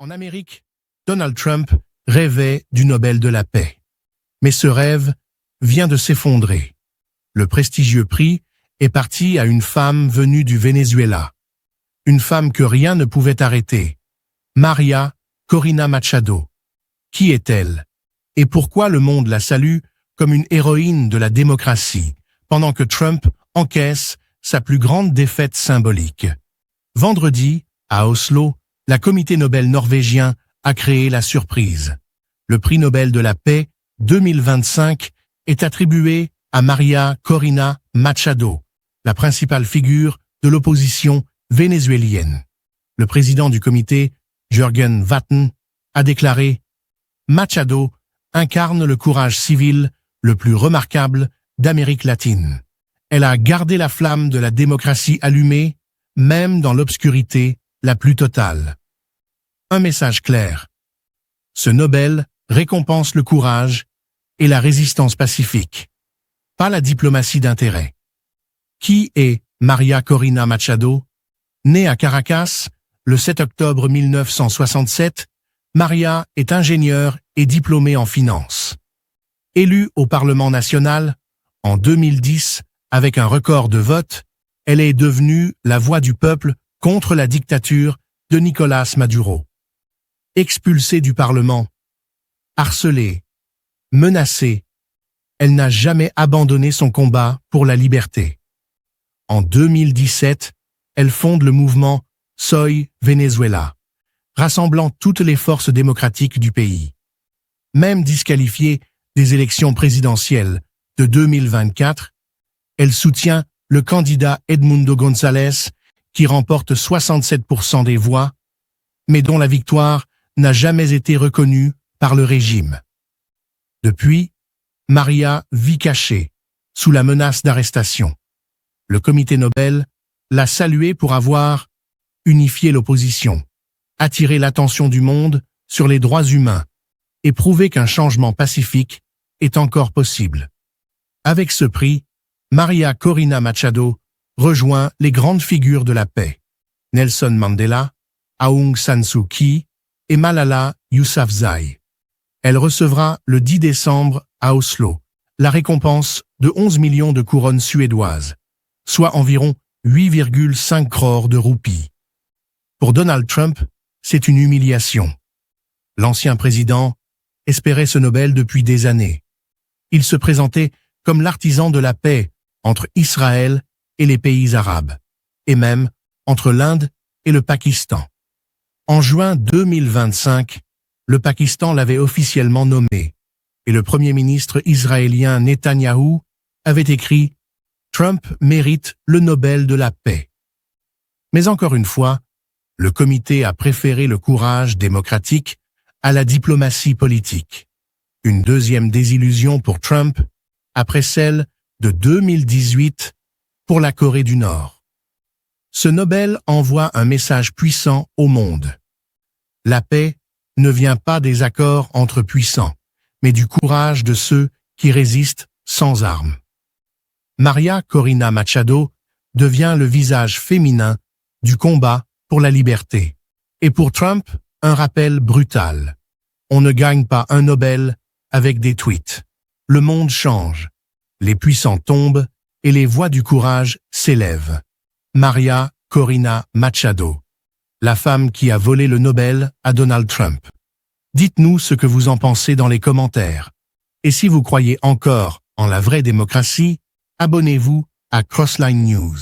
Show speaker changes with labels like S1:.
S1: En Amérique, Donald Trump rêvait du Nobel de la paix. Mais ce rêve vient de s'effondrer. Le prestigieux prix est parti à une femme venue du Venezuela. Une femme que rien ne pouvait arrêter. María Corina Machado. Qui est-elle? Et pourquoi le monde la salue comme une héroïne de la démocratie, pendant que Trump encaisse sa plus grande défaite symbolique? Vendredi, à Oslo, le comité Nobel norvégien a créé la surprise. Le prix Nobel de la paix 2025 est attribué à María Corina Machado, la principale figure de l'opposition vénézuélienne. Le président du comité, Jürgen Vatten, a déclaré « Machado incarne le courage civil le plus remarquable d'Amérique latine. Elle a gardé la flamme de la démocratie allumée, même dans l'obscurité la plus totale. » Un message clair. Ce Nobel récompense le courage et la résistance pacifique, pas la diplomatie d'intérêt. Qui est María Corina Machado? Née à Caracas le 7 octobre 1967, María est ingénieure et diplômée en finance. Élue au Parlement national en 2010 avec un record de vote, elle est devenue la voix du peuple contre la dictature de Nicolás Maduro. Expulsée du Parlement, harcelée, menacée, elle n'a jamais abandonné son combat pour la liberté. En 2017, elle fonde le mouvement Soy Venezuela, rassemblant toutes les forces démocratiques du pays. Même disqualifiée des élections présidentielles de 2024, elle soutient le candidat Edmundo González qui remporte 67% des voix, mais dont la victoire n'a jamais été reconnue par le régime. Depuis, María vit cachée, sous la menace d'arrestation. Le comité Nobel l'a saluée pour avoir unifié l'opposition, attiré l'attention du monde sur les droits humains et prouvé qu'un changement pacifique est encore possible. Avec ce prix, María Corina Machado rejoint les grandes figures de la paix, Nelson Mandela, Aung San Suu Kyi et Malala Yousafzai. Elle recevra le 10 décembre à Oslo la récompense de 11 millions de couronnes suédoises, soit environ 8,5 crores de roupies. Pour Donald Trump, c'est une humiliation. L'ancien président espérait ce Nobel depuis des années. Il se présentait comme l'artisan de la paix entre Israël et les pays arabes, et même entre l'Inde et le Pakistan. En juin 2025, le Pakistan l'avait officiellement nommé, et le premier ministre israélien Netanyahou avait écrit « Trump mérite le Nobel de la paix ». Mais encore une fois, le comité a préféré le courage démocratique à la diplomatie politique. Une deuxième désillusion pour Trump, après celle de 2018 pour la Corée du Nord. Ce Nobel envoie un message puissant au monde. La paix ne vient pas des accords entre puissants, mais du courage de ceux qui résistent sans armes. María Corina Machado devient le visage féminin du combat pour la liberté. Et pour Trump, un rappel brutal. On ne gagne pas un Nobel avec des tweets. Le monde change. Les puissants tombent et les voix du courage s'élèvent. María Corina Machado, la femme qui a volé le Nobel à Donald Trump. Dites-nous ce que vous en pensez dans les commentaires. Et si vous croyez encore en la vraie démocratie, abonnez-vous à Crossline News.